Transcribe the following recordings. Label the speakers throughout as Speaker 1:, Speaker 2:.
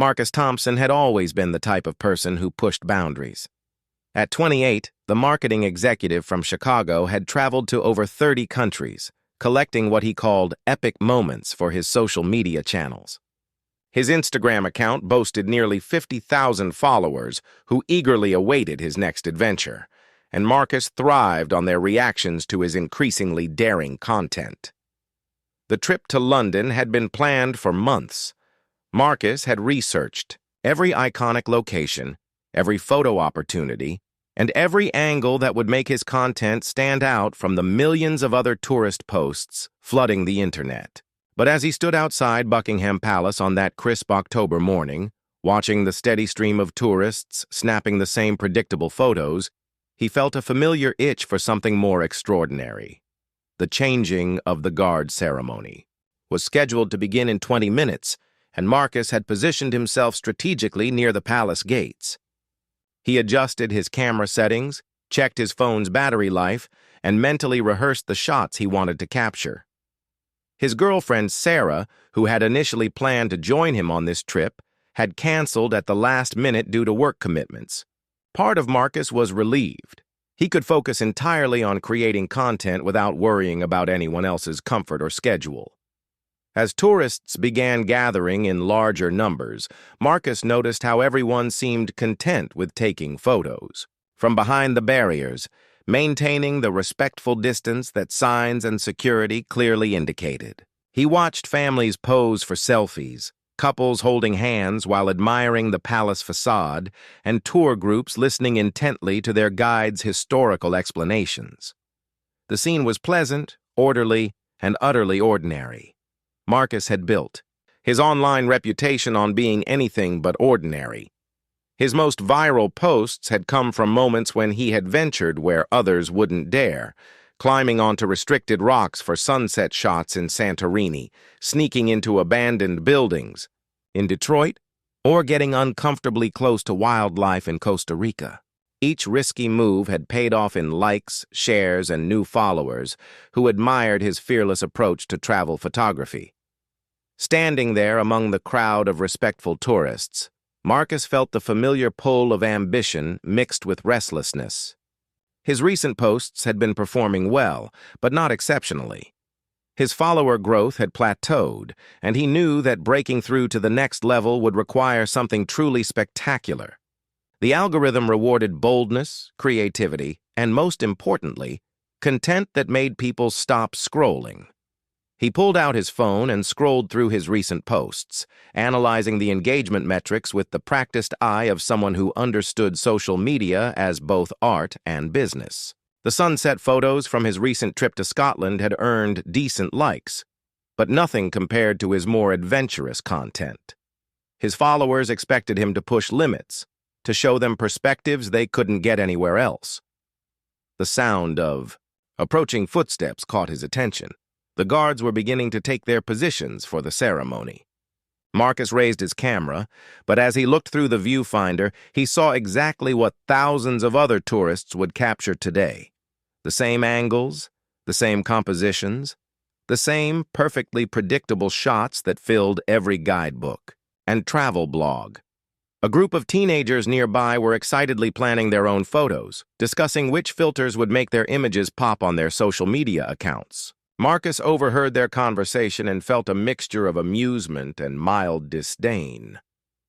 Speaker 1: Marcus Thompson had always been the type of person who pushed boundaries. At 28, the marketing executive from Chicago had traveled to over 30 countries, collecting what he called epic moments for his social media channels. His Instagram account boasted nearly 50,000 followers who eagerly awaited his next adventure, and Marcus thrived on their reactions to his increasingly daring content. The trip to London had been planned for months. Marcus had researched every iconic location, every photo opportunity, and every angle that would make his content stand out from the millions of other tourist posts flooding the internet. But as he stood outside Buckingham Palace on that crisp October morning, watching the steady stream of tourists snapping the same predictable photos, he felt a familiar itch for something more extraordinary. The changing of the guard ceremony was scheduled to begin in 20 minutes, and Marcus had positioned himself strategically near the palace gates. He adjusted his camera settings, checked his phone's battery life, and mentally rehearsed the shots he wanted to capture. His girlfriend, Sarah, who had initially planned to join him on this trip, had canceled at the last minute due to work commitments. Part of Marcus was relieved. He could focus entirely on creating content without worrying about anyone else's comfort or schedule. As tourists began gathering in larger numbers, Marcus noticed how everyone seemed content with taking photos. From behind the barriers, maintaining the respectful distance that signs and security clearly indicated. He watched families pose for selfies, couples holding hands while admiring the palace facade, and tour groups listening intently to their guides' historical explanations. The scene was pleasant, orderly, and utterly ordinary. Marcus had built his online reputation on being anything but ordinary. His most viral posts had come from moments when he had ventured where others wouldn't dare, climbing onto restricted rocks for sunset shots in Santorini, sneaking into abandoned buildings in Detroit, or getting uncomfortably close to wildlife in Costa Rica. Each risky move had paid off in likes, shares, and new followers who admired his fearless approach to travel photography. Standing there among the crowd of respectful tourists, Marcus felt the familiar pull of ambition mixed with restlessness. His recent posts had been performing well, but not exceptionally. His follower growth had plateaued, and he knew that breaking through to the next level would require something truly spectacular. The algorithm rewarded boldness, creativity, and most importantly, content that made people stop scrolling. He pulled out his phone and scrolled through his recent posts, analyzing the engagement metrics with the practiced eye of someone who understood social media as both art and business. The sunset photos from his recent trip to Scotland had earned decent likes, but nothing compared to his more adventurous content. His followers expected him to push limits, to show them perspectives they couldn't get anywhere else. The sound of approaching footsteps caught his attention. The guards were beginning to take their positions for the ceremony. Marcus raised his camera, but as he looked through the viewfinder, he saw exactly what thousands of other tourists would capture today. The same angles, the same compositions, the same perfectly predictable shots that filled every guidebook and travel blog. A group of teenagers nearby were excitedly planning their own photos, discussing which filters would make their images pop on their social media accounts. Marcus overheard their conversation and felt a mixture of amusement and mild disdain.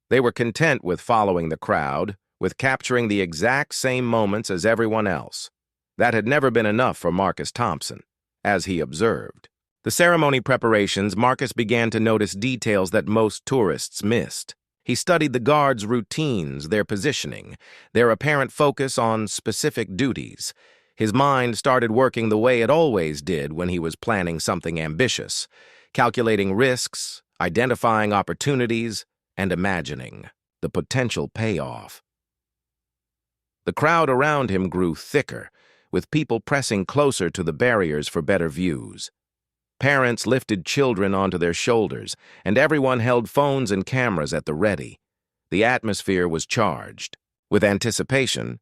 Speaker 1: They were content with following the crowd, with capturing the exact same moments as everyone else. That had never been enough for Marcus Thompson, as he observed. The ceremony preparations, Marcus began to notice details that most tourists missed. He studied the guards' routines, their positioning, their apparent focus on specific duties. His mind started working the way it always did when he was planning something ambitious, calculating risks, identifying opportunities, and imagining the potential payoff. The crowd around him grew thicker, with people pressing closer to the barriers for better views. Parents lifted children onto their shoulders, and everyone held phones and cameras at the ready. The atmosphere was charged with anticipation,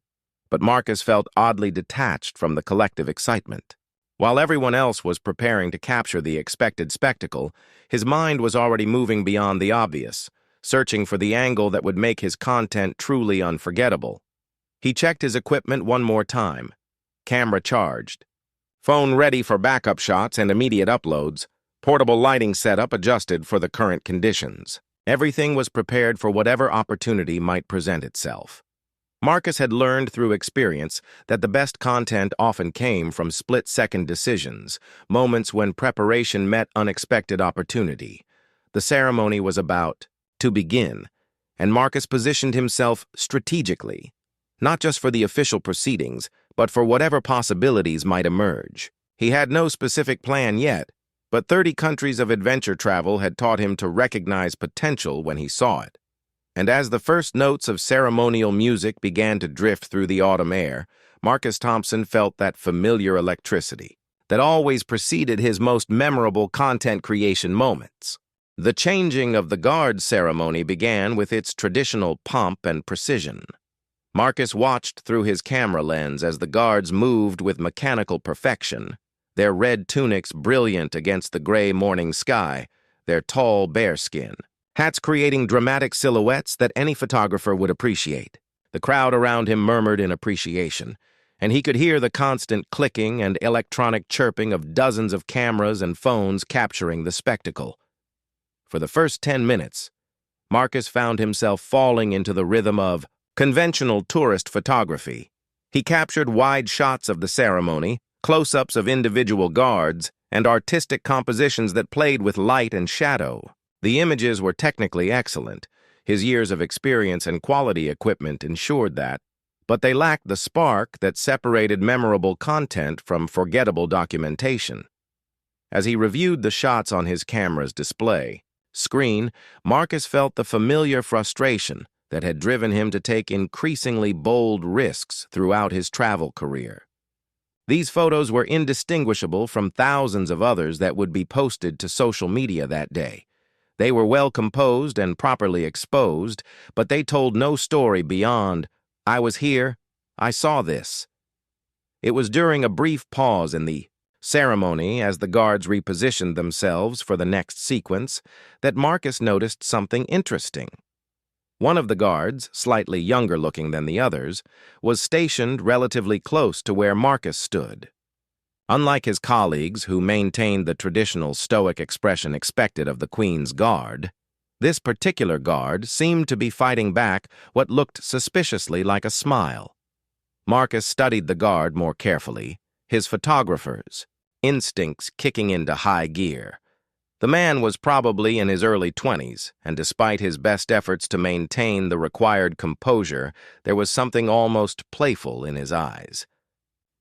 Speaker 1: but Marcus felt oddly detached from the collective excitement. While everyone else was preparing to capture the expected spectacle, his mind was already moving beyond the obvious, searching for the angle that would make his content truly unforgettable. He checked his equipment one more time. Camera charged. Phone ready for backup shots and immediate uploads. Portable lighting setup adjusted for the current conditions. Everything was prepared for whatever opportunity might present itself. Marcus had learned through experience that the best content often came from split-second decisions, moments when preparation met unexpected opportunity. The ceremony was about to begin, and Marcus positioned himself strategically, not just for the official proceedings, but for whatever possibilities might emerge. He had no specific plan yet, but 30 countries of adventure travel had taught him to recognize potential when he saw it. And as the first notes of ceremonial music began to drift through the autumn air, Marcus Thompson felt that familiar electricity that always preceded his most memorable content creation moments. The changing of the guard ceremony began with its traditional pomp and precision. Marcus watched through his camera lens as the guards moved with mechanical perfection, their red tunics brilliant against the gray morning sky, their tall bearskin hats creating dramatic silhouettes that any photographer would appreciate. The crowd around him murmured in appreciation, and he could hear the constant clicking and electronic chirping of dozens of cameras and phones capturing the spectacle. For the first 10 minutes, Marcus found himself falling into the rhythm of conventional tourist photography. He captured wide shots of the ceremony, close-ups of individual guards, and artistic compositions that played with light and shadow. The images were technically excellent. His years of experience and quality equipment ensured that, but they lacked the spark that separated memorable content from forgettable documentation. As he reviewed the shots on his camera's display screen, Marcus felt the familiar frustration that had driven him to take increasingly bold risks throughout his travel career. These photos were indistinguishable from thousands of others that would be posted to social media that day. They were well composed and properly exposed, but they told no story beyond, "I was here, I saw this." It was during a brief pause in the ceremony, as the guards repositioned themselves for the next sequence, that Marcus noticed something interesting. One of the guards, slightly younger looking than the others, was stationed relatively close to where Marcus stood. Unlike his colleagues, who maintained the traditional stoic expression expected of the Queen's Guard, this particular guard seemed to be fighting back what looked suspiciously like a smile. Marcus studied the guard more carefully, his photographer's instincts kicking into high gear. The man was probably in his early 20s, and despite his best efforts to maintain the required composure, there was something almost playful in his eyes.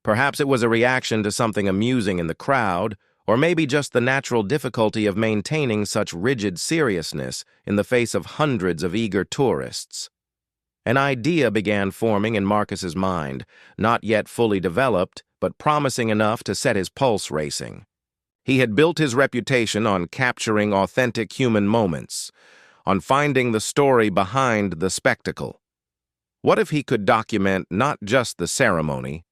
Speaker 1: Perhaps it was a reaction to something amusing in the crowd, or maybe just the natural difficulty of maintaining such rigid seriousness in the face of hundreds of eager tourists. An idea began forming in Marcus's mind, not yet fully developed, but promising enough to set his pulse racing. He had built his reputation on capturing authentic human moments, on finding the story behind the spectacle. What if he could document not just the ceremony,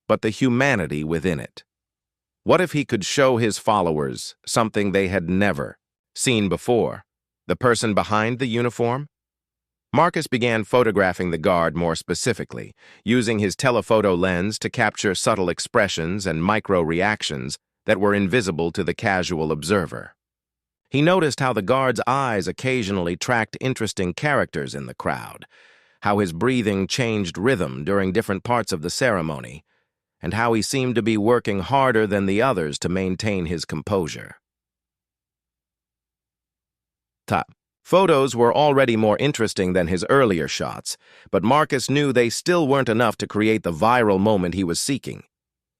Speaker 1: but the humanity within it? What if he could show his followers something they had never seen before? The person behind the uniform? Marcus began photographing the guard more specifically, using his telephoto lens to capture subtle expressions and micro-reactions that were invisible to the casual observer. He noticed how the guard's eyes occasionally tracked interesting characters in the crowd, how his breathing changed rhythm during different parts of the ceremony, and how he seemed to be working harder than the others to maintain his composure. Photos were already more interesting than his earlier shots, but Marcus knew they still weren't enough to create the viral moment he was seeking.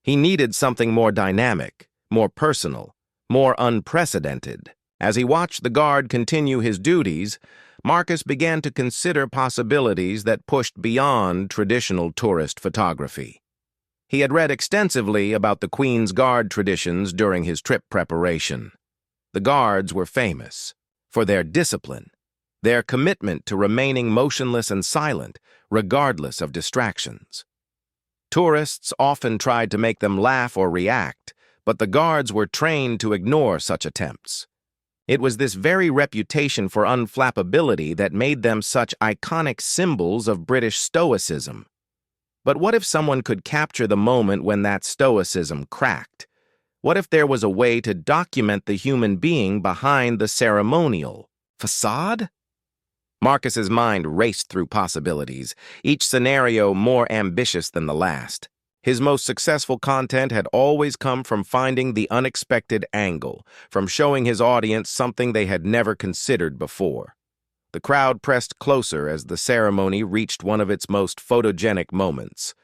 Speaker 1: He needed something more dynamic, more personal, more unprecedented. As he watched the guard continue his duties, Marcus began to consider possibilities that pushed beyond traditional tourist photography. He had read extensively about the Queen's Guard traditions during his trip preparation. The guards were famous for their discipline, their commitment to remaining motionless and silent, regardless of distractions. Tourists often tried to make them laugh or react, but the guards were trained to ignore such attempts. It was this very reputation for unflappability that made them such iconic symbols of British stoicism. But what if someone could capture the moment when that stoicism cracked? What if there was a way to document the human being behind the ceremonial facade? Marcus's mind raced through possibilities, each scenario more ambitious than the last. His most successful content had always come from finding the unexpected angle, from showing his audience something they had never considered before. The crowd pressed closer as the ceremony reached one of its most photogenic moments,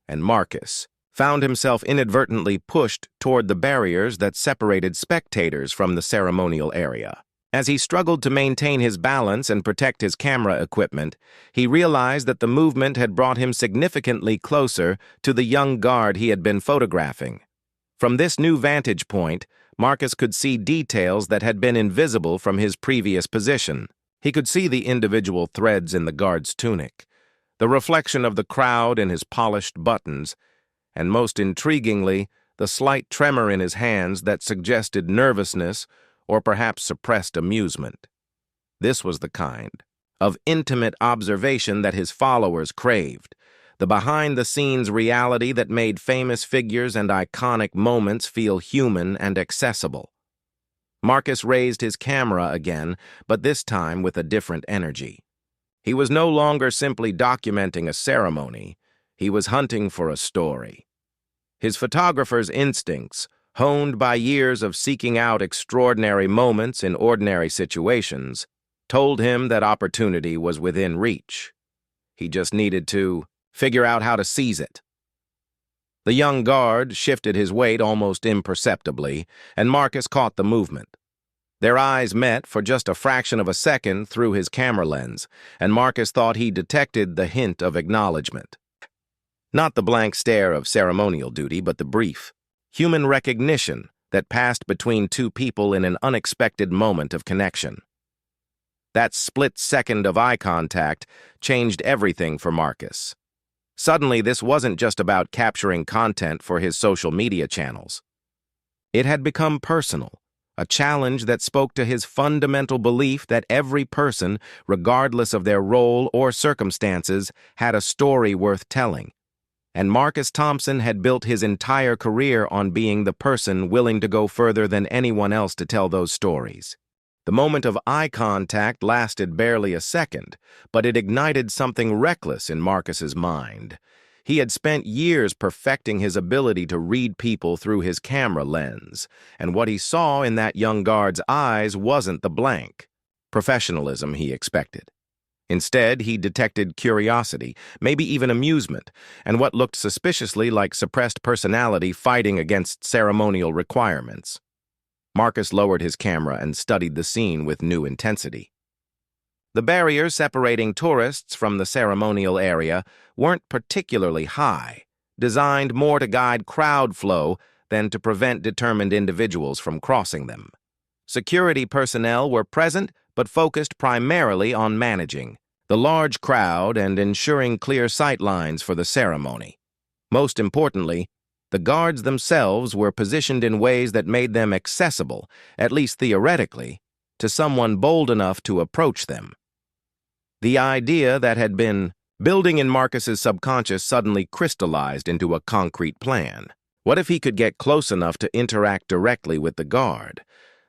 Speaker 1: and Marcus found himself inadvertently pushed toward the barriers that separated spectators from the ceremonial area. As he struggled to maintain his balance and protect his camera equipment, he realized that the movement had brought him significantly closer to the young guard he had been photographing. From this new vantage point, Marcus could see details that had been invisible from his previous position. He could see the individual threads in the guard's tunic, the reflection of the crowd in his polished buttons, and most intriguingly, the slight tremor in his hands that suggested nervousness or perhaps suppressed amusement. This was the kind of intimate observation that his followers craved, the behind-the-scenes reality that made famous figures and iconic moments feel human and accessible. Marcus raised his camera again, but this time with a different energy. He was no longer simply documenting a ceremony, he was hunting for a story. His photographer's instincts, honed by years of seeking out extraordinary moments in ordinary situations, told him that opportunity was within reach. He just needed to figure out how to seize it. The young guard shifted his weight almost imperceptibly, and Marcus caught the movement. Their eyes met for just a fraction of a second through his camera lens, and Marcus thought he detected the hint of acknowledgement. Not the blank stare of ceremonial duty, but the brief, human recognition that passed between two people in an unexpected moment of connection. That split second of eye contact changed everything for Marcus. Suddenly, this wasn't just about capturing content for his social media channels. It had become personal, a challenge that spoke to his fundamental belief that every person, regardless of their role or circumstances, had a story worth telling. And Marcus Thompson had built his entire career on being the person willing to go further than anyone else to tell those stories. The moment of eye contact lasted barely a second, but it ignited something reckless in Marcus's mind. He had spent years perfecting his ability to read people through his camera lens, and what he saw in that young guard's eyes wasn't the blank professionalism he expected. Instead, he detected curiosity, maybe even amusement, and what looked suspiciously like suppressed personality fighting against ceremonial requirements. Marcus lowered his camera and studied the scene with new intensity. The barriers separating tourists from the ceremonial area weren't particularly high, designed more to guide crowd flow than to prevent determined individuals from crossing them. Security personnel were present but focused primarily on managing the large crowd and ensuring clear sight lines for the ceremony. Most importantly, the guards themselves were positioned in ways that made them accessible, at least theoretically, to someone bold enough to approach them. The idea that had been building in Marcus's subconscious suddenly crystallized into a concrete plan. What if he could get close enough to interact directly with the guard?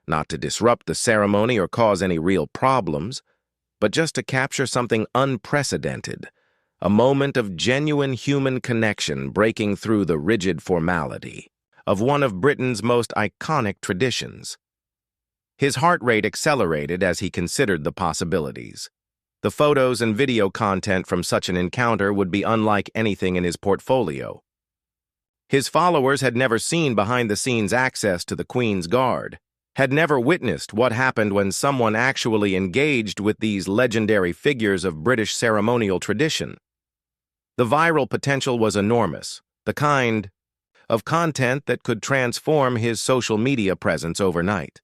Speaker 1: Not to disrupt the ceremony or cause any real problems, but just to capture something unprecedented, a moment of genuine human connection breaking through the rigid formality of one of Britain's most iconic traditions. His heart rate accelerated as he considered the possibilities. The photos and video content from such an encounter would be unlike anything in his portfolio. His followers had never seen behind-the-scenes access to the Queen's Guard, had never witnessed what happened when someone actually engaged with these legendary figures of British ceremonial tradition. The viral potential was enormous, the kind of content that could transform his social media presence overnight.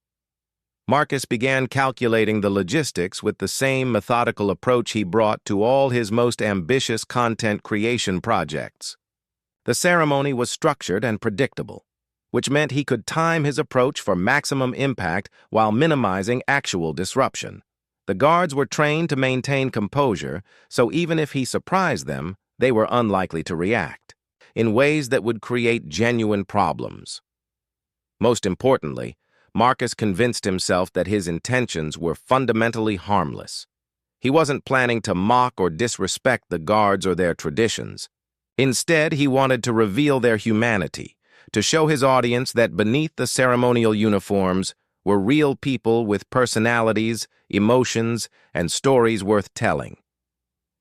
Speaker 1: Marcus began calculating the logistics with the same methodical approach he brought to all his most ambitious content creation projects. The ceremony was structured and predictable, which meant he could time his approach for maximum impact while minimizing actual disruption. The guards were trained to maintain composure, so even if he surprised them, they were unlikely to react in ways that would create genuine problems. Most importantly, Marcus convinced himself that his intentions were fundamentally harmless. He wasn't planning to mock or disrespect the guards or their traditions. Instead, he wanted to reveal their humanity, to show his audience that beneath the ceremonial uniforms were real people with personalities, emotions, and stories worth telling.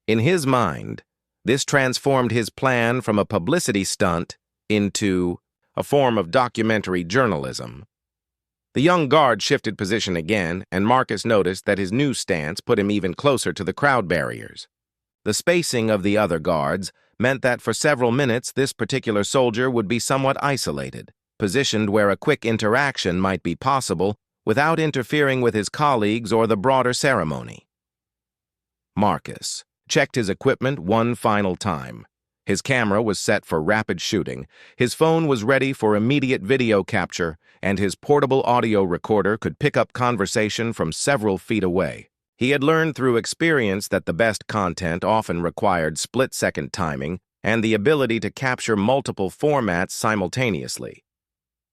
Speaker 1: In his mind, this transformed his plan from a publicity stunt into a form of documentary journalism. The young guard shifted position again, and Marcus noticed that his new stance put him even closer to the crowd barriers. The spacing of the other guards meant that for several minutes this particular soldier would be somewhat isolated, positioned where a quick interaction might be possible without interfering with his colleagues or the broader ceremony. Marcus checked his equipment one final time. His camera was set for rapid shooting, his phone was ready for immediate video capture, and his portable audio recorder could pick up conversation from several feet away. He had learned through experience that the best content often required split-second timing and the ability to capture multiple formats simultaneously.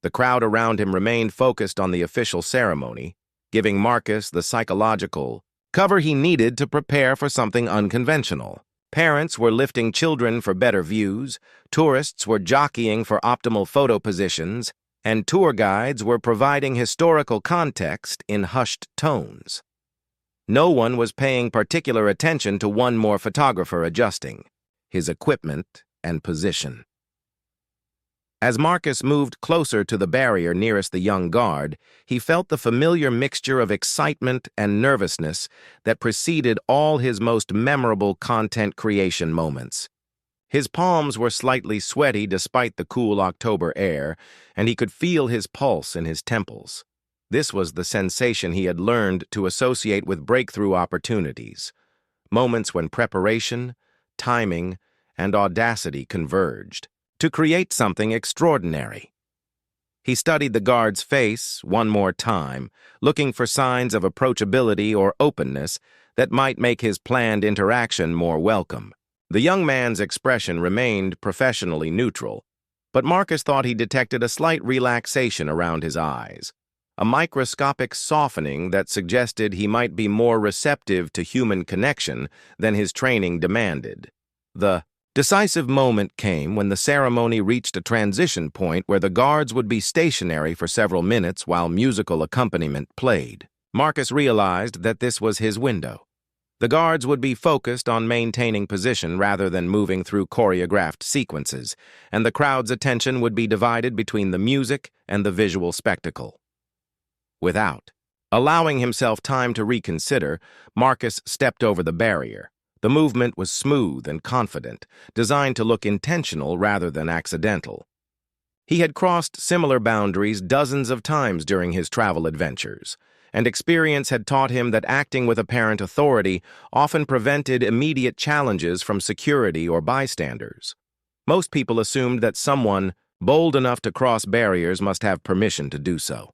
Speaker 1: The crowd around him remained focused on the official ceremony, giving Marcus the psychological cover he needed to prepare for something unconventional. Parents were lifting children for better views, tourists were jockeying for optimal photo positions, and tour guides were providing historical context in hushed tones. No one was paying particular attention to one more photographer adjusting his equipment and position. As Marcus moved closer to the barrier nearest the young guard, he felt the familiar mixture of excitement and nervousness that preceded all his most memorable content creation moments. His palms were slightly sweaty despite the cool October air, and he could feel his pulse in his temples. This was the sensation he had learned to associate with breakthrough opportunities, moments when preparation, timing, and audacity converged to create something extraordinary. He studied the guard's face one more time, looking for signs of approachability or openness that might make his planned interaction more welcome. The young man's expression remained professionally neutral, but Marcus thought he detected a slight relaxation around his eyes, a microscopic softening that suggested he might be more receptive to human connection than his training demanded. The decisive moment came when the ceremony reached a transition point where the guards would be stationary for several minutes while musical accompaniment played. Marcus realized that this was his window. The guards would be focused on maintaining position rather than moving through choreographed sequences, and the crowd's attention would be divided between the music and the visual spectacle. Without allowing himself time to reconsider, Marcus stepped over the barrier. The movement was smooth and confident, designed to look intentional rather than accidental. He had crossed similar boundaries dozens of times during his travel adventures, and experience had taught him that acting with apparent authority often prevented immediate challenges from security or bystanders. Most people assumed that someone bold enough to cross barriers must have permission to do so.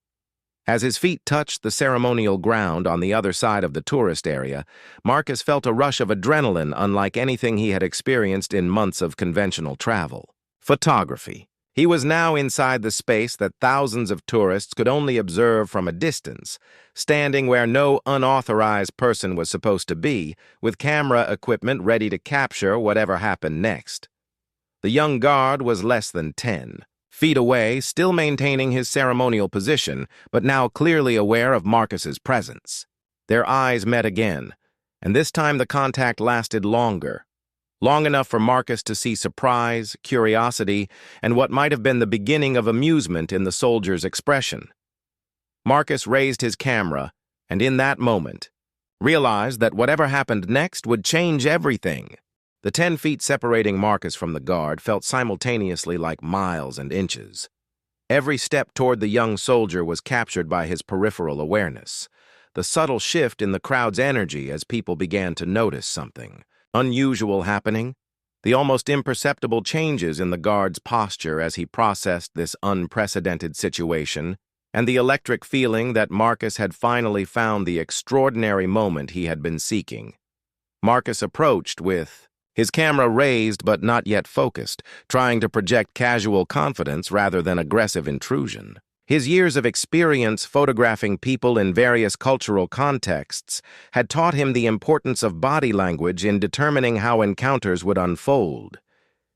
Speaker 1: As his feet touched the ceremonial ground on the other side of the tourist area, Marcus felt a rush of adrenaline unlike anything he had experienced in months of conventional travel. Photography. He was now inside the space that thousands of tourists could only observe from a distance, standing where no unauthorized person was supposed to be, with camera equipment ready to capture whatever happened next. The young guard was less than 10 feet away, still maintaining his ceremonial position, but now clearly aware of Marcus's presence. Their eyes met again, and this time the contact lasted longer. Long enough for Marcus to see surprise, curiosity, and what might have been the beginning of amusement in the soldier's expression. Marcus raised his camera, and in that moment, realized that whatever happened next would change everything. The 10 feet separating Marcus from the guard felt simultaneously like miles and inches. Every step toward the young soldier was captured by his peripheral awareness, the subtle shift in the crowd's energy as people began to notice something unusual happening. The almost imperceptible changes in the guard's posture as he processed this unprecedented situation, and the electric feeling that Marcus had finally found the extraordinary moment he had been seeking. Marcus approached with his camera raised but not yet focused, trying to project casual confidence rather than aggressive intrusion. His years of experience photographing people in various cultural contexts had taught him the importance of body language in determining how encounters would unfold.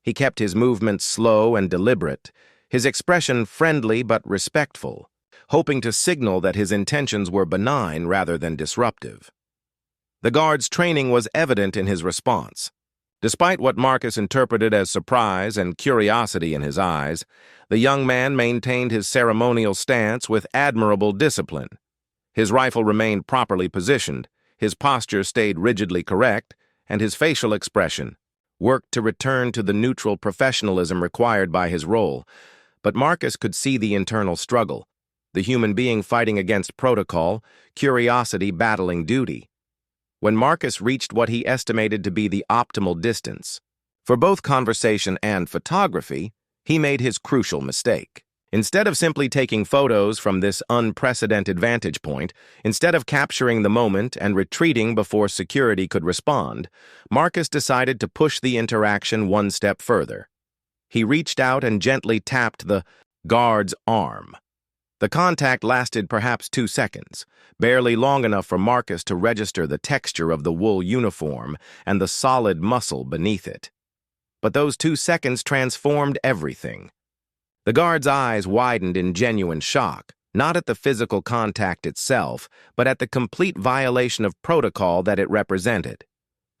Speaker 1: He kept his movements slow and deliberate, his expression friendly but respectful, hoping to signal that his intentions were benign rather than disruptive. The guard's training was evident in his response. Despite what Marcus interpreted as surprise and curiosity in his eyes, the young man maintained his ceremonial stance with admirable discipline. His rifle remained properly positioned, his posture stayed rigidly correct, and his facial expression worked to return to the neutral professionalism required by his role. But Marcus could see the internal struggle, the human being fighting against protocol, curiosity battling duty. When Marcus reached what he estimated to be the optimal distance for both conversation and photography, he made his crucial mistake. Instead of simply taking photos from this unprecedented vantage point, instead of capturing the moment and retreating before security could respond, Marcus decided to push the interaction one step further. He reached out and gently tapped the guard's arm. The contact lasted perhaps 2 seconds, barely long enough for Marcus to register the texture of the wool uniform and the solid muscle beneath it. But those 2 seconds transformed everything. The guard's eyes widened in genuine shock, not at the physical contact itself, but at the complete violation of protocol that it represented.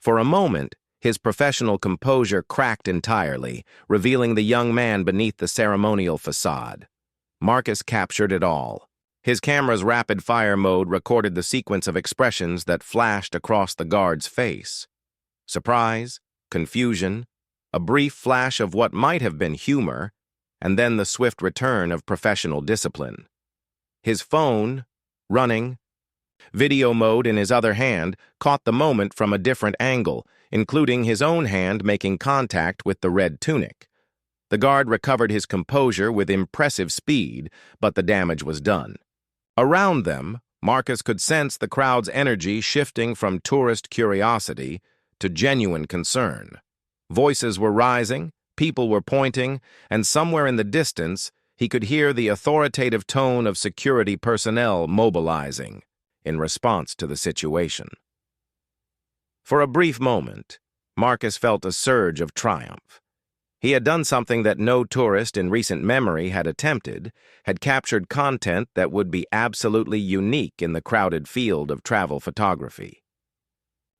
Speaker 1: For a moment, his professional composure cracked entirely, revealing the young man beneath the ceremonial facade. Marcus captured it all. His camera's rapid-fire mode recorded the sequence of expressions that flashed across the guard's face. Surprise, confusion, a brief flash of what might have been humor, and then the swift return of professional discipline. His phone, running, video mode in his other hand, caught the moment from a different angle, including his own hand making contact with the red tunic. The guard recovered his composure with impressive speed, but the damage was done. Around them, Marcus could sense the crowd's energy shifting from tourist curiosity to genuine concern. Voices were rising, people were pointing, and somewhere in the distance, he could hear the authoritative tone of security personnel mobilizing in response to the situation. For a brief moment, Marcus felt a surge of triumph. He had done something that no tourist in recent memory had attempted, had captured content that would be absolutely unique in the crowded field of travel photography.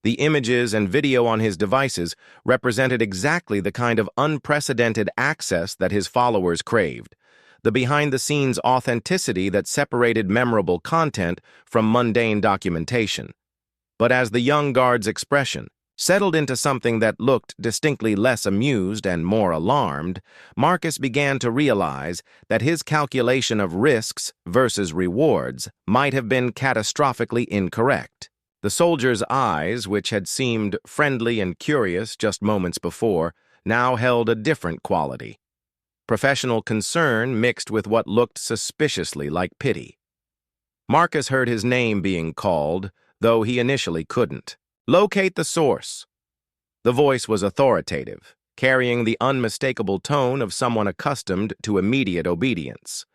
Speaker 1: The images and video on his devices represented exactly the kind of unprecedented access that his followers craved, the behind-the-scenes authenticity that separated memorable content from mundane documentation. But as the young guard's expression settled into something that looked distinctly less amused and more alarmed, Marcus began to realize that his calculation of risks versus rewards might have been catastrophically incorrect. The soldier's eyes, which had seemed friendly and curious just moments before, now held a different quality. Professional concern mixed with what looked suspiciously like pity. Marcus heard his name being called, though he initially couldn't. "Locate the source." The voice was authoritative, carrying the unmistakable tone of someone accustomed to immediate obedience.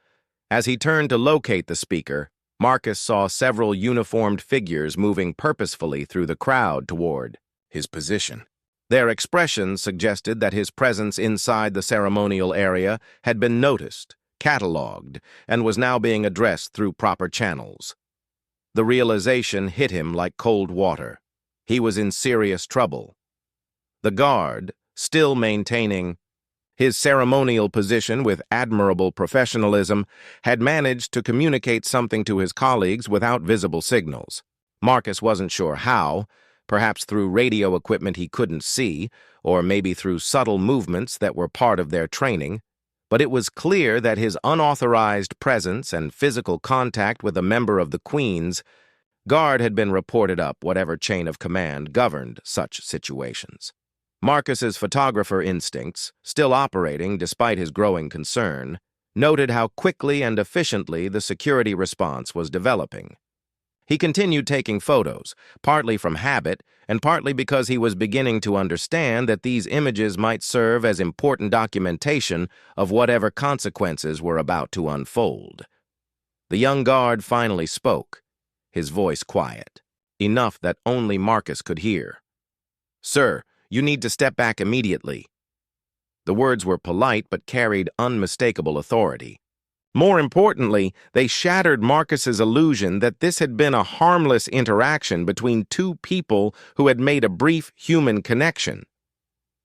Speaker 1: As he turned to locate the speaker, Marcus saw several uniformed figures moving purposefully through the crowd toward his position. Their expressions suggested that his presence inside the ceremonial area had been noticed, catalogued, and was now being addressed through proper channels. The realization hit him like cold water. He was in serious trouble. The guard, still maintaining his ceremonial position with admirable professionalism, had managed to communicate something to his colleagues without visible signals. Marcus wasn't sure how, perhaps through radio equipment he couldn't see, or maybe through subtle movements that were part of their training, but it was clear that his unauthorized presence and physical contact with a member of the Queen's Guard had been reported up whatever chain of command governed such situations. Marcus's photographer instincts, still operating despite his growing concern, noted how quickly and efficiently the security response was developing. He continued taking photos, partly from habit and partly because he was beginning to understand that these images might serve as important documentation of whatever consequences were about to unfold. The young guard finally spoke, his voice quiet, enough that only Marcus could hear. "Sir, you need to step back immediately." The words were polite but carried unmistakable authority. More importantly, they shattered Marcus's illusion that this had been a harmless interaction between two people who had made a brief human connection.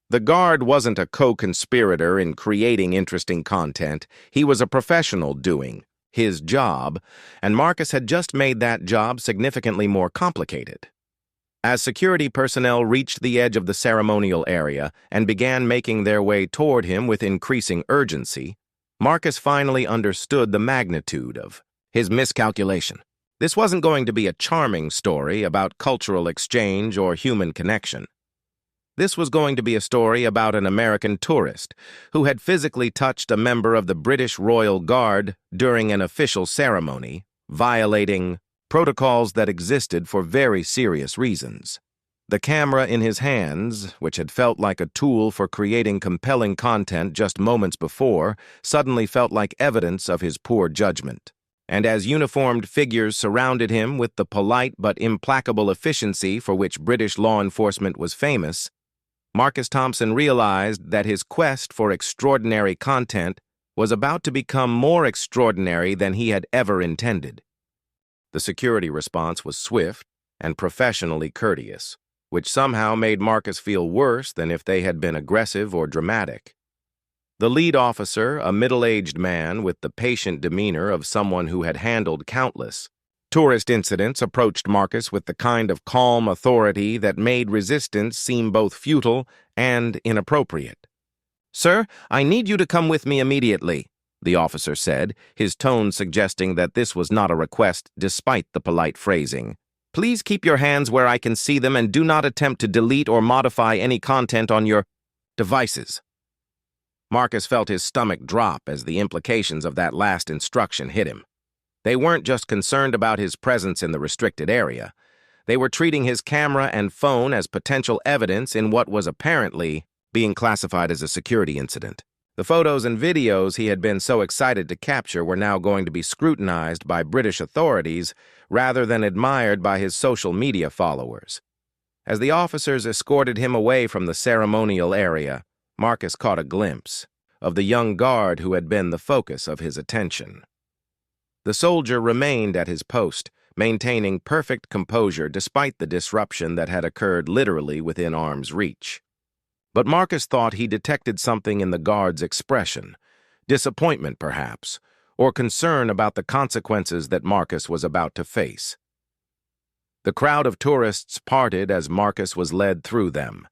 Speaker 1: The guard wasn't a co-conspirator in creating interesting content. He was a professional doing his job, and Marcus had just made that job significantly more complicated. As security personnel reached the edge of the ceremonial area and began making their way toward him with increasing urgency, Marcus finally understood the magnitude of his miscalculation. This wasn't going to be a charming story about cultural exchange or human connection. This was going to be a story about an American tourist who had physically touched a member of the British Royal Guard during an official ceremony, violating protocols that existed for very serious reasons. The camera in his hands, which had felt like a tool for creating compelling content just moments before, suddenly felt like evidence of his poor judgment. And as uniformed figures surrounded him with the polite but implacable efficiency for which British law enforcement was famous, Marcus Thompson realized that his quest for extraordinary content was about to become more extraordinary than he had ever intended. The security response was swift and professionally courteous, which somehow made Marcus feel worse than if they had been aggressive or dramatic. The lead officer, a middle-aged man with the patient demeanor of someone who had handled countless tourist incidents, approached Marcus with the kind of calm authority that made resistance seem both futile and inappropriate. "Sir, I need you to come with me immediately," the officer said, his tone suggesting that this was not a request despite the polite phrasing. "Please keep your hands where I can see them and do not attempt to delete or modify any content on your devices." Marcus felt his stomach drop as the implications of that last instruction hit him. They weren't just concerned about his presence in the restricted area. They were treating his camera and phone as potential evidence in what was apparently being classified as a security incident. The photos and videos he had been so excited to capture were now going to be scrutinized by British authorities rather than admired by his social media followers. As the officers escorted him away from the ceremonial area, Marcus caught a glimpse of the young guard who had been the focus of his attention. The soldier remained at his post, maintaining perfect composure despite the disruption that had occurred literally within arm's reach. But Marcus thought he detected something in the guard's expression, disappointment perhaps, or concern about the consequences that Marcus was about to face. The crowd of tourists parted as Marcus was led through them,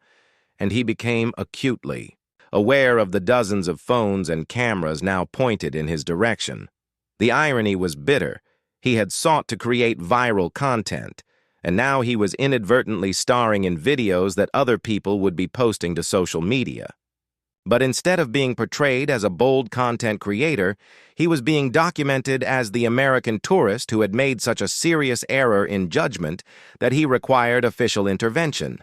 Speaker 1: and he became acutely aware of the dozens of phones and cameras now pointed in his direction. The irony was bitter. He had sought to create viral content, and now he was inadvertently starring in videos that other people would be posting to social media. But instead of being portrayed as a bold content creator, he was being documented as the American tourist who had made such a serious error in judgment that he required official intervention.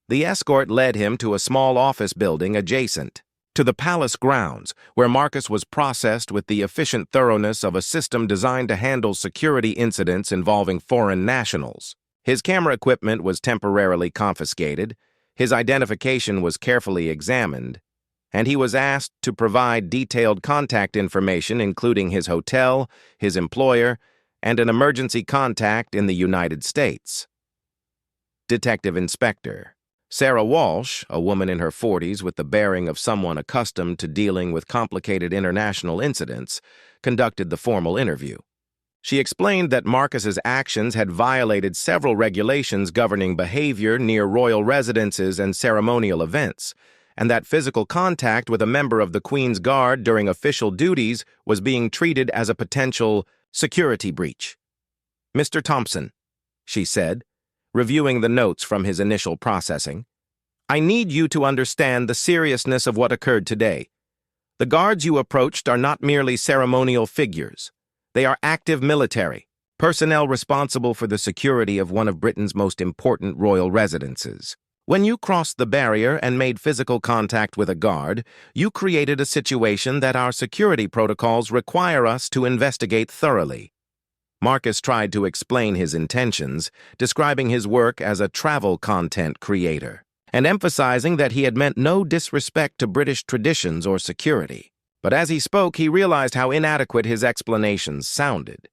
Speaker 1: The escort led him to a small office building adjacent to the palace grounds, where Marcus was processed with the efficient thoroughness of a system designed to handle security incidents involving foreign nationals. His camera equipment was temporarily confiscated, his identification was carefully examined, and he was asked to provide detailed contact information including his hotel, his employer, and an emergency contact in the United States. Detective Inspector Sarah Walsh, a woman in her 40s with the bearing of someone accustomed to dealing with complicated international incidents, conducted the formal interview. She explained that Marcus's actions had violated several regulations governing behavior near royal residences and ceremonial events, and that physical contact with a member of the Queen's Guard during official duties was being treated as a potential security breach. "Mr. Thompson," she said, reviewing the notes from his initial processing, I need you to understand the seriousness of what occurred today. The guards you approached are not merely ceremonial figures. They are active military, personnel responsible for the security of one of Britain's most important royal residences. When you crossed the barrier and made physical contact with a guard, you created a situation that our security protocols require us to investigate thoroughly. Marcus tried to explain his intentions, describing his work as a travel content creator, and emphasizing that he had meant no disrespect to British traditions or security. But as he spoke, he realized how inadequate his explanations sounded.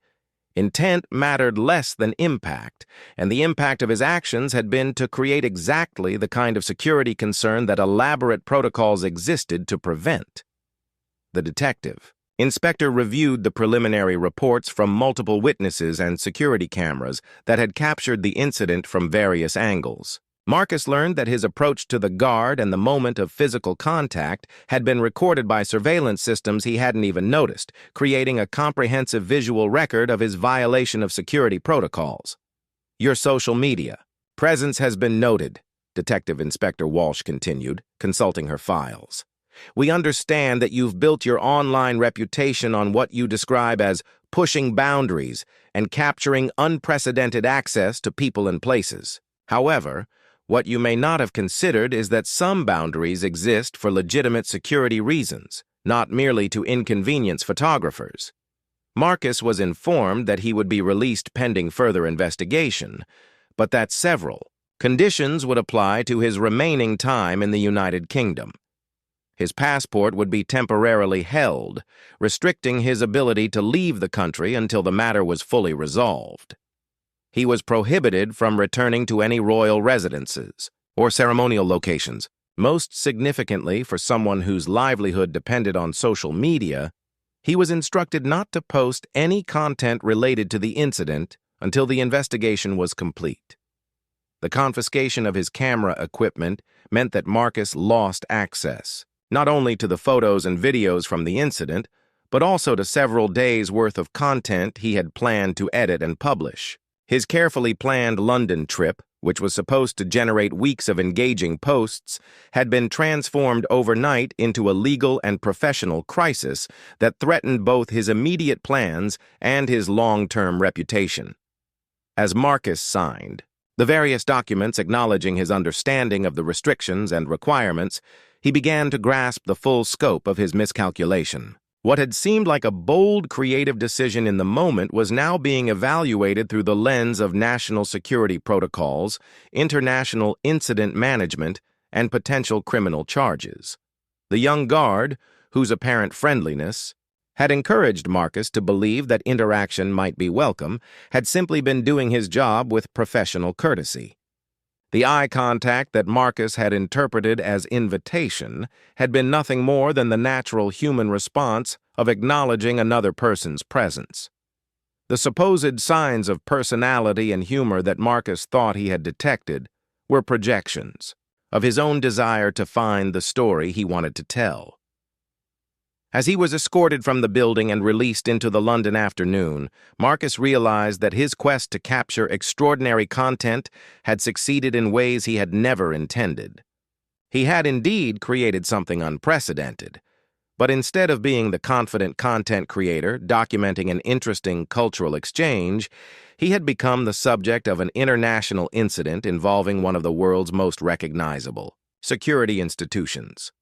Speaker 1: Intent mattered less than impact, and the impact of his actions had been to create exactly the kind of security concern that elaborate protocols existed to prevent. The detective, Inspector, reviewed the preliminary reports from multiple witnesses and security cameras that had captured the incident from various angles. Marcus learned that his approach to the guard and the moment of physical contact had been recorded by surveillance systems he hadn't even noticed, creating a comprehensive visual record of his violation of security protocols. Your social media presence has been noted, Detective Inspector Walsh continued, consulting her files. We understand that you've built your online reputation on what you describe as pushing boundaries and capturing unprecedented access to people and places. However, what you may not have considered is that some boundaries exist for legitimate security reasons, not merely to inconvenience photographers. Marcus was informed that he would be released pending further investigation, but that several conditions would apply to his remaining time in the United Kingdom. His passport would be temporarily held, restricting his ability to leave the country until the matter was fully resolved. He was prohibited from returning to any royal residences or ceremonial locations. Most significantly, for someone whose livelihood depended on social media, he was instructed not to post any content related to the incident until the investigation was complete. The confiscation of his camera equipment meant that Marcus lost access, not only to the photos and videos from the incident, but also to several days' worth of content he had planned to edit and publish. His carefully planned London trip, which was supposed to generate weeks of engaging posts, had been transformed overnight into a legal and professional crisis that threatened both his immediate plans and his long-term reputation. As Marcus signed the various documents acknowledging his understanding of the restrictions and requirements, he began to grasp the full scope of his miscalculation. What had seemed like a bold, creative decision in the moment was now being evaluated through the lens of national security protocols, international incident management, and potential criminal charges. The young guard, whose apparent friendliness had encouraged Marcus to believe that interaction might be welcome, had simply been doing his job with professional courtesy. The eye contact that Marcus had interpreted as invitation had been nothing more than the natural human response of acknowledging another person's presence. The supposed signs of personality and humor that Marcus thought he had detected were projections of his own desire to find the story he wanted to tell. As he was escorted from the building and released into the London afternoon, Marcus realized that his quest to capture extraordinary content had succeeded in ways he had never intended. He had indeed created something unprecedented, but instead of being the confident content creator documenting an interesting cultural exchange, he had become the subject of an international incident involving one of the world's most recognizable security institutions.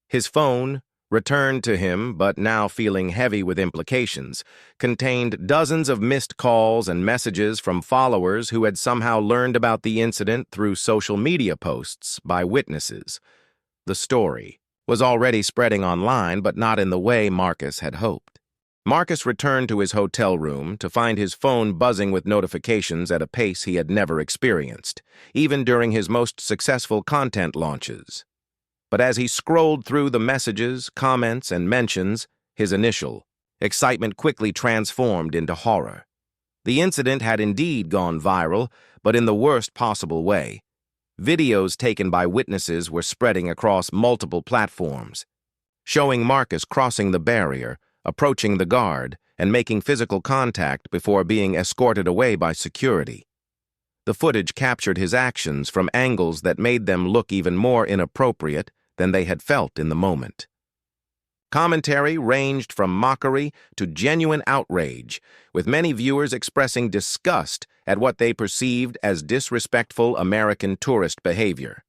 Speaker 1: His phone, returned to him, but now feeling heavy with implications, contained dozens of missed calls and messages from followers who had somehow learned about the incident through social media posts by witnesses. The story was already spreading online, but not in the way Marcus had hoped. Marcus returned to his hotel room to find his phone buzzing with notifications at a pace he had never experienced, even during his most successful content launches. But as he scrolled through the messages, comments, and mentions, his initial excitement quickly transformed into horror. The incident had indeed gone viral, but in the worst possible way. Videos taken by witnesses were spreading across multiple platforms, showing Marcus crossing the barrier, approaching the guard, and making physical contact before being escorted away by security. The footage captured his actions from angles that made them look even more inappropriate than they had felt in the moment. Commentary ranged from mockery to genuine outrage, with many viewers expressing disgust at what they perceived as disrespectful American tourist behavior.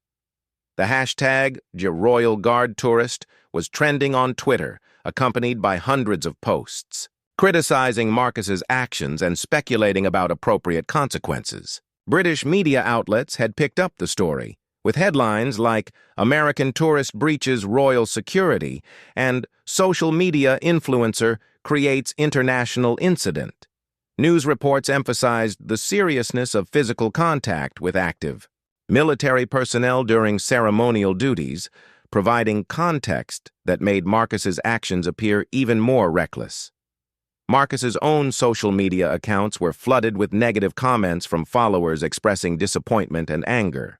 Speaker 1: The hashtag #RoyalGuardTourist was trending on Twitter, accompanied by hundreds of posts, criticizing Marcus's actions and speculating about appropriate consequences. British media outlets had picked up the story, with headlines like "American Tourist Breaches Royal Security" and "Social Media Influencer Creates International Incident." News reports emphasized the seriousness of physical contact with active military personnel during ceremonial duties, providing context that made Marcus's actions appear even more reckless. Marcus's own social media accounts were flooded with negative comments from followers expressing disappointment and anger.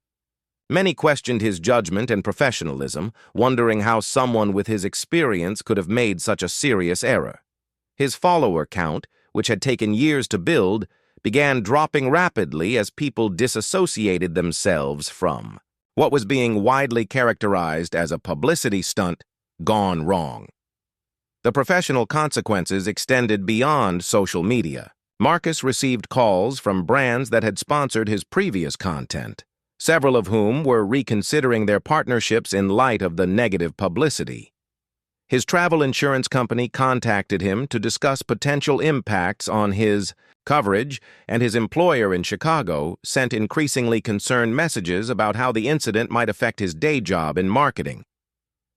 Speaker 1: Many questioned his judgment and professionalism, wondering how someone with his experience could have made such a serious error. His follower count, which had taken years to build, began dropping rapidly as people disassociated themselves from what was being widely characterized as a publicity stunt gone wrong. The professional consequences extended beyond social media. Marcus received calls from brands that had sponsored his previous content, several of whom were reconsidering their partnerships in light of the negative publicity. His travel insurance company contacted him to discuss potential impacts on his coverage, and his employer in Chicago sent increasingly concerned messages about how the incident might affect his day job in marketing.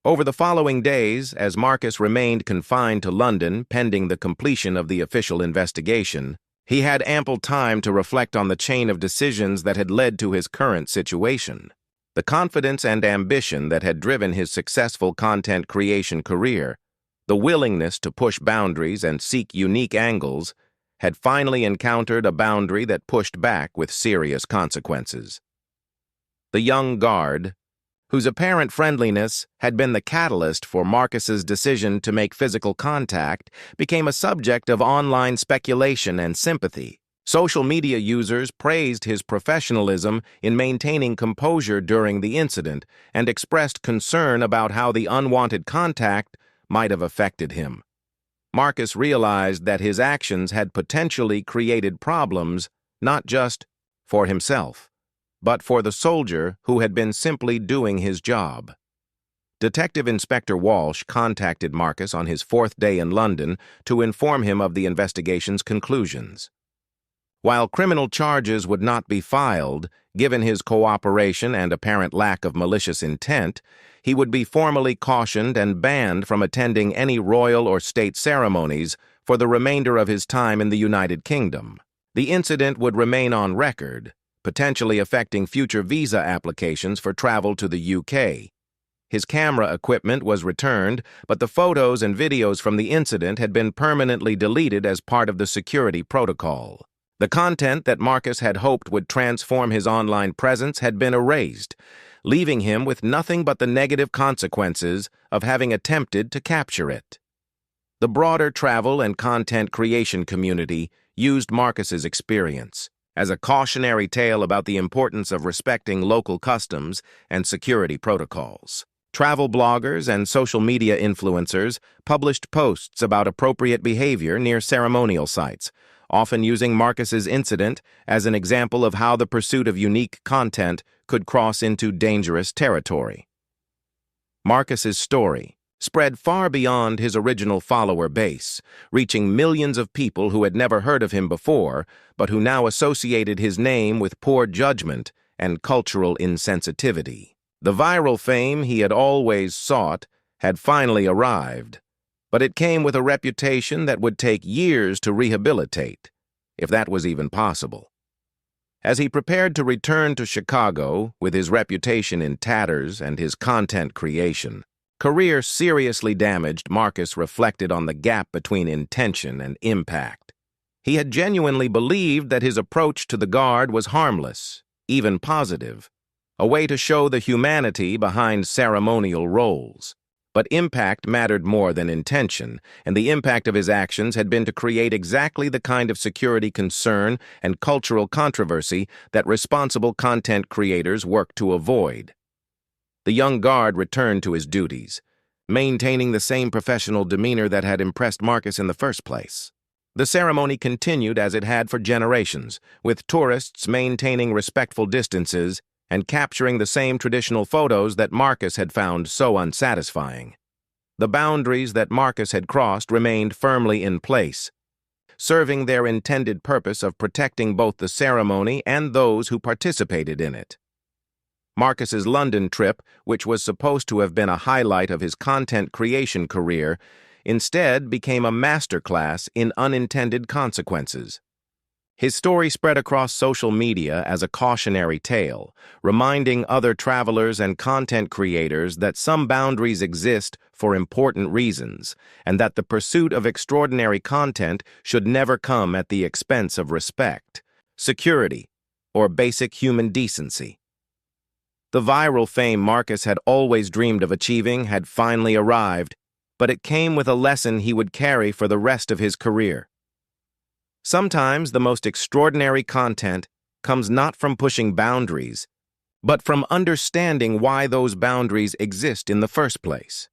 Speaker 1: Over the following days, as Marcus remained confined to London pending the completion of the official investigation, he had ample time to reflect on the chain of decisions that had led to his current situation. The confidence and ambition that had driven his successful content creation career, the willingness to push boundaries and seek unique angles, had finally encountered a boundary that pushed back with serious consequences. The young guard, whose apparent friendliness had been the catalyst for Marcus's decision to make physical contact, became a subject of online speculation and sympathy. Social media users praised his professionalism in maintaining composure during the incident and expressed concern about how the unwanted contact might have affected him. Marcus realized that his actions had potentially created problems not just for himself, but for the soldier who had been simply doing his job. Detective Inspector Walsh contacted Marcus on his 4th day in London to inform him of the investigation's conclusions. While criminal charges would not be filed, given his cooperation and apparent lack of malicious intent, he would be formally cautioned and banned from attending any royal or state ceremonies for the remainder of his time in the United Kingdom. The incident would remain on record, potentially affecting future visa applications for travel to the UK. His camera equipment was returned, but the photos and videos from the incident had been permanently deleted as part of the security protocol. The content that Marcus had hoped would transform his online presence had been erased, leaving him with nothing but the negative consequences of having attempted to capture it. The broader travel and content creation community used Marcus's experience as a cautionary tale about the importance of respecting local customs and security protocols. Travel bloggers and social media influencers published posts about appropriate behavior near ceremonial sites, often using Marcus's incident as an example of how the pursuit of unique content could cross into dangerous territory. Marcus's story spread far beyond his original follower base, reaching millions of people who had never heard of him before, but who now associated his name with poor judgment and cultural insensitivity. The viral fame he had always sought had finally arrived, but it came with a reputation that would take years to rehabilitate, if that was even possible. As he prepared to return to Chicago with his reputation in tatters and his content creation, career seriously damaged, Marcus reflected on the gap between intention and impact. He had genuinely believed that his approach to the Guard was harmless, even positive, a way to show the humanity behind ceremonial roles. But impact mattered more than intention, and the impact of his actions had been to create exactly the kind of security concern and cultural controversy that responsible content creators work to avoid. The young guard returned to his duties, maintaining the same professional demeanor that had impressed Marcus in the first place. The ceremony continued as it had for generations, with tourists maintaining respectful distances and capturing the same traditional photos that Marcus had found so unsatisfying. The boundaries that Marcus had crossed remained firmly in place, serving their intended purpose of protecting both the ceremony and those who participated in it. Marcus's London trip, which was supposed to have been a highlight of his content creation career, instead became a masterclass in unintended consequences. His story spread across social media as a cautionary tale, reminding other travelers and content creators that some boundaries exist for important reasons, and that the pursuit of extraordinary content should never come at the expense of respect, security, or basic human decency. The viral fame Marcus had always dreamed of achieving had finally arrived, but it came with a lesson he would carry for the rest of his career. Sometimes the most extraordinary content comes not from pushing boundaries, but from understanding why those boundaries exist in the first place.